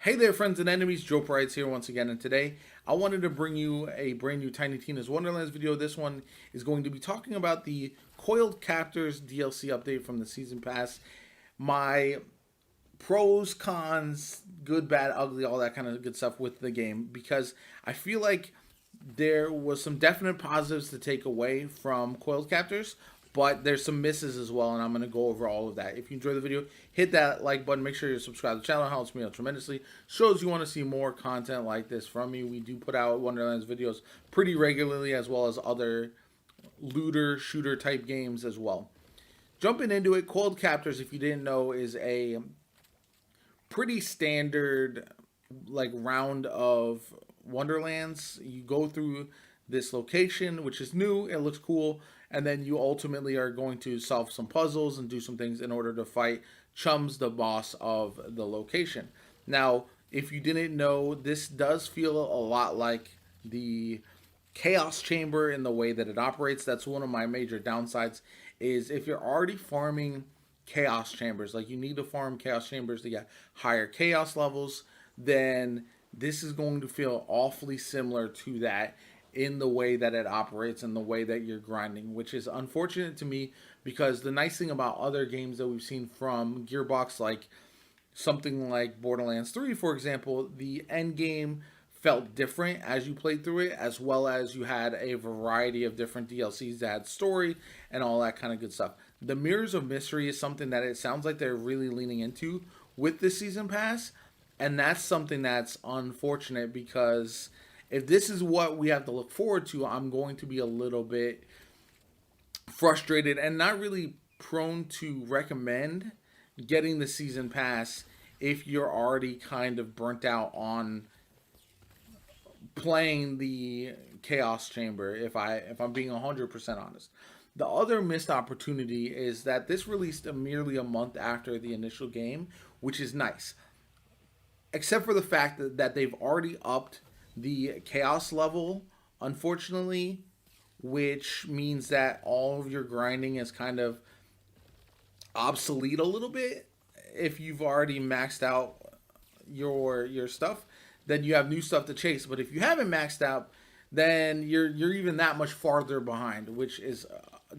Hey there, friends and enemies. JoPaWrites here once again, and today I wanted to bring you a brand new Tiny Tina's Wonderlands video. This one is going to be talking about the Coiled Captors DLC update from the Season Pass. My pros, cons, good, bad, ugly, all that kind of good stuff with the game, because I feel like there was some definite positives to take away from Coiled Captors, but there's some misses as well, and I'm going to go over all of that. If you enjoy the video, hit that like button. Make sure you subscribe to the channel. It helps me out tremendously. Shows you want to see more content like this from me. We do put out Wonderlands videos pretty regularly, as well as other looter, shooter type games as well. Jumping into it, Coiled Captors, if you didn't know, is a pretty standard round of Wonderlands. You go through this location, which is new, it looks cool, and then you ultimately are going to solve some puzzles and do some things in order to fight Chums, the boss of the location. Now, if you didn't know, this does feel a lot like the Chaos Chamber in the way that it operates. That's one of my major downsides, is if you're already farming Chaos Chambers, like you need to farm Chaos Chambers to get higher Chaos levels, then this is going to feel awfully similar to that in the way that it operates and the way that you're grinding, which is unfortunate to me, because the nice thing about other games that we've seen from Gearbox, like something like Borderlands 3, for example, the end game felt different as you played through it, as well as you had a variety of different DLCs that had story and all that kind of good stuff. The Mirrors of Mystery is something that it sounds like they're really leaning into with this season pass, and that's something that's unfortunate, because if this is what we have to look forward to, I'm going to be a little bit frustrated and not really prone to recommend getting the season pass if you're already kind of burnt out on playing the Chaos Chamber, if I'm being 100% honest. The other missed opportunity is that this released merely a month after the initial game, which is nice. Except for the fact that they've already upped the chaos level, unfortunately, which means that all of your grinding is kind of obsolete a little bit. If you've already maxed out your stuff, then you have new stuff to chase. But if you haven't maxed out, then you're even that much farther behind, which is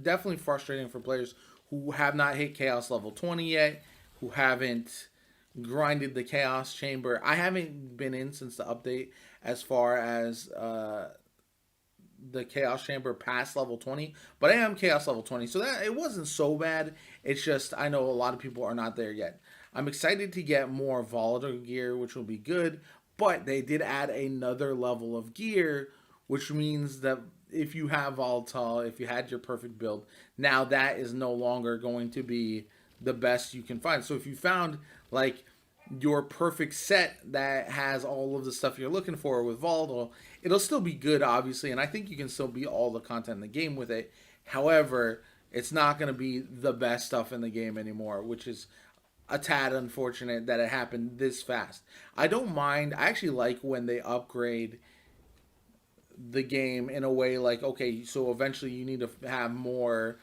definitely frustrating for players who have not hit chaos level 20 yet, who haven't grinded the Chaos Chamber. I haven't been in since the update as far as the Chaos Chamber past level 20, but I am Chaos level 20, so that it wasn't so bad. It's just I know a lot of people are not there yet. I'm excited to get more volatile gear, which will be good, but they did add another level of gear, which means that if you have volatile, if you had your perfect build, now that is no longer going to be the best you can find. So if you found like your perfect set that has all of the stuff you're looking for with volatile, it'll still be good, obviously, and I think you can still beat all the content in the game with it. However, it's not going to be the best stuff in the game anymore, which is a tad unfortunate that it happened this fast. I don't mind. I actually like when they upgrade the game in a way like, okay, so eventually you need to have more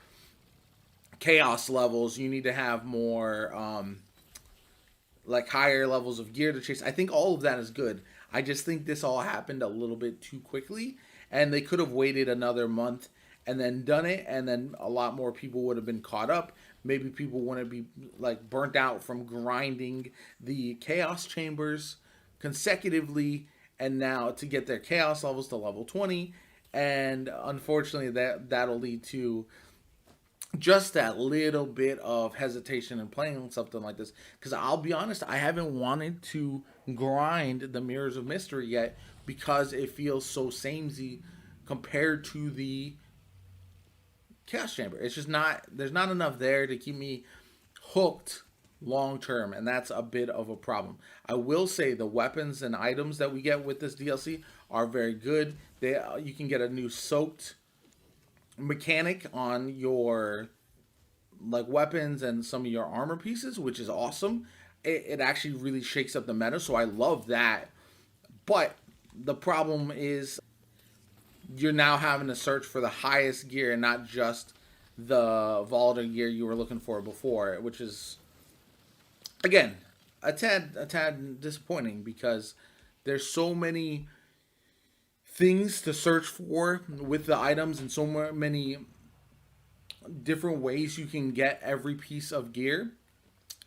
chaos levels, you need to have more higher levels of gear to chase. I think all of that is good. I just think this all happened a little bit too quickly, and they could have waited another month and then done it, and then a lot more people would have been caught up. Maybe people wouldn't be burnt out from grinding the chaos chambers consecutively, and now to get their chaos levels to level 20, and unfortunately that'll lead to just that little bit of hesitation in playing something like this. Because I'll be honest, I haven't wanted to grind the Mirrors of Mystery yet, because it feels so samey compared to the Chaos Chamber. It's just not, there's not enough there to keep me hooked long term, and that's a bit of a problem. I will say the weapons and items that we get with this DLC are very good. You can get a new soaked mechanic on your weapons and some of your armor pieces, which is awesome. It actually really shakes up the meta, so I love that. But the problem is you're now having to search for the highest gear and not just the volatile gear you were looking for before, which is, again, a tad disappointing because there's so many things to search for with the items and so many different ways you can get every piece of gear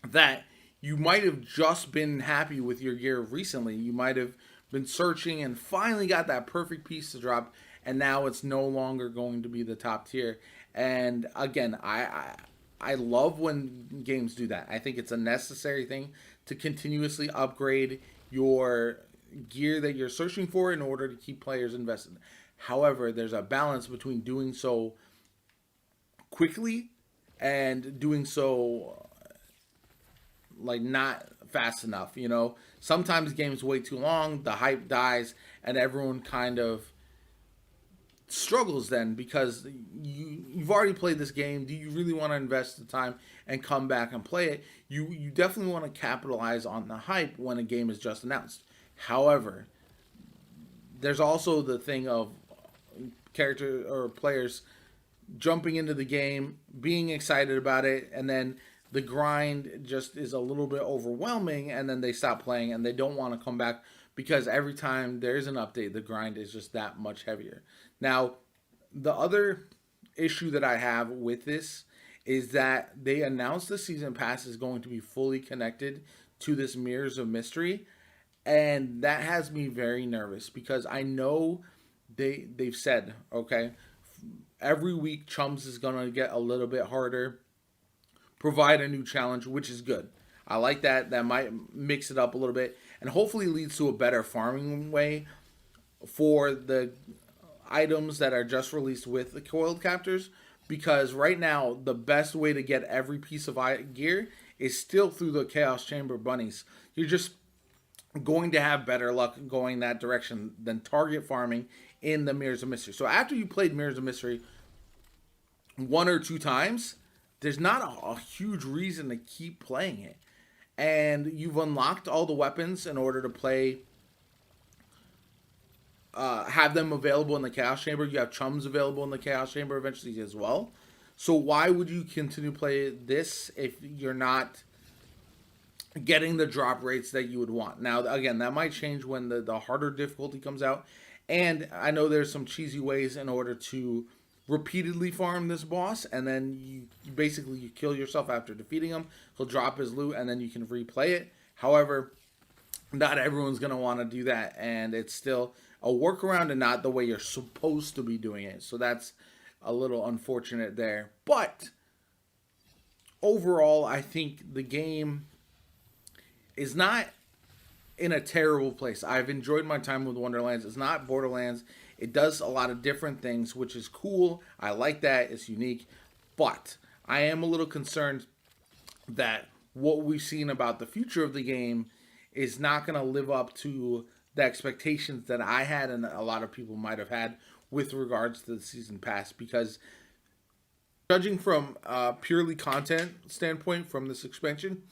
that you might have just been happy with your gear recently. You might have been searching and finally got that perfect piece to drop, and now it's no longer going to be the top tier. And again, I love when games do that. I think it's a necessary thing to continuously upgrade your gear that you're searching for in order to keep players invested. However, there's a balance between doing so quickly and doing so like not fast enough. Sometimes games wait too long, the hype dies, and everyone kind of struggles then because you've already played this game. Do you really want to invest the time and come back and play it? You definitely want to capitalize on the hype when a game is just announced. However, there's also the thing of character or players jumping into the game, being excited about it, and then the grind just is a little bit overwhelming, and then they stop playing and they don't want to come back because every time there's an update, the grind is just that much heavier. Now, the other issue that I have with this is that they announced the season pass is going to be fully connected to this Mirrors of Mystery, and that has me very nervous because I know they've said, okay, every week Chums is going to get a little bit harder, provide a new challenge, which is good. I like that. That might mix it up a little bit and hopefully leads to a better farming way for the items that are just released with the coiled captors, because right now the best way to get every piece of gear is still through the Chaos Chamber bunnies. You're just going to have better luck going that direction than target farming in the Mirrors of Mystery. So after you played Mirrors of Mystery one or two times, there's not a huge reason to keep playing it. And you've unlocked all the weapons in order to play, have them available in the Chaos Chamber. You have Chums available in the Chaos Chamber eventually as well. So why would you continue to play this if you're not getting the drop rates that you would want? Now, again, that might change when the harder difficulty comes out. And I know there's some cheesy ways in order to repeatedly farm this boss, and then you basically kill yourself after defeating him. He'll drop his loot, and then you can replay it. However, not everyone's going to want to do that, and it's still a workaround and not the way you're supposed to be doing it. So that's a little unfortunate there. But overall, I think the game is not in a terrible place. I've enjoyed my time with Wonderlands. It's not Borderlands. It does a lot of different things, which is cool. I like that. It's unique. But I am a little concerned that what we've seen about the future of the game is not going to live up to the expectations that I had and a lot of people might have had with regards to the season pass. Because judging from a purely content standpoint from this expansion,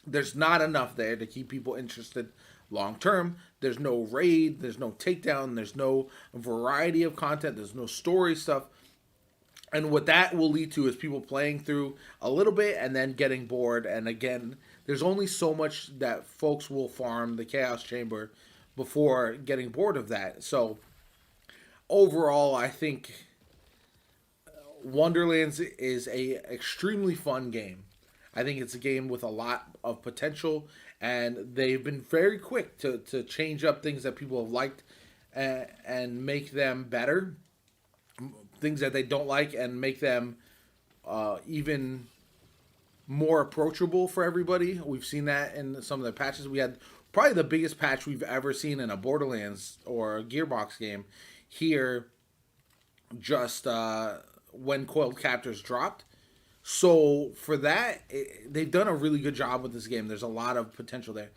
there's not enough there to keep people interested long term. There's no raid, there's no takedown, there's no variety of content, there's no story stuff. And what that will lead to is people playing through a little bit and then getting bored. And again, there's only so much that folks will farm the Chaos Chamber before getting bored of that. So overall, I think Wonderlands is a extremely fun game. I think it's a game with a lot of potential, and they've been very quick to change up things that people have liked and make them better. Things that they don't like and make them even more approachable for everybody. We've seen that in some of the patches. We had probably the biggest patch we've ever seen in a Borderlands or a Gearbox game here just when Coiled Captors dropped. So for that, they've done a really good job with this game. There's a lot of potential there.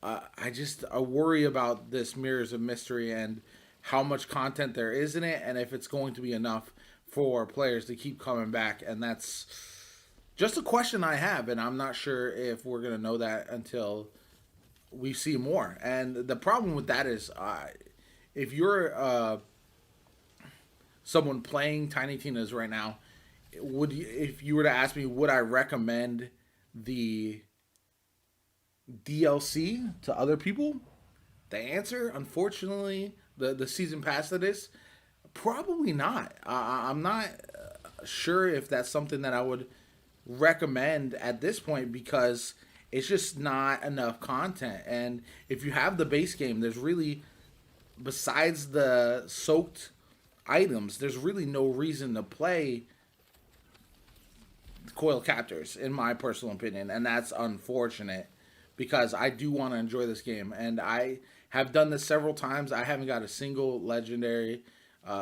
I worry about this Mirrors of Mystery and how much content there is in it, and if it's going to be enough for players to keep coming back. And that's just a question I have, and I'm not sure if we're going to know that until we see more. And the problem with that is if you're someone playing Tiny Tina's right now, if you were to ask me, would I recommend the DLC to other people? The answer, unfortunately, the season pass to this, probably not. I'm not sure if that's something that I would recommend at this point because it's just not enough content. And if you have the base game, there's really, besides the soaked items, there's really no reason to play coil captors, in my personal opinion, and that's unfortunate because I do want to enjoy this game, and I have done this several times. I haven't got a single legendary,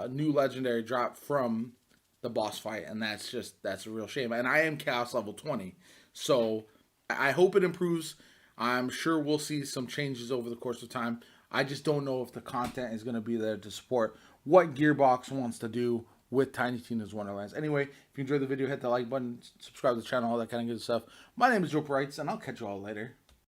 new legendary drop from the boss fight, and that's a real shame. And I am Chaos level 20, so I hope it improves. I'm sure we'll see some changes over the course of time. I just don't know if the content is going to be there to support what Gearbox wants to do with Tiny Tina's Wonderlands. Anyway, if you enjoyed the video, hit the like button, subscribe to the channel, all that kind of good stuff. My name is JoPaWrites, and I'll catch you all later.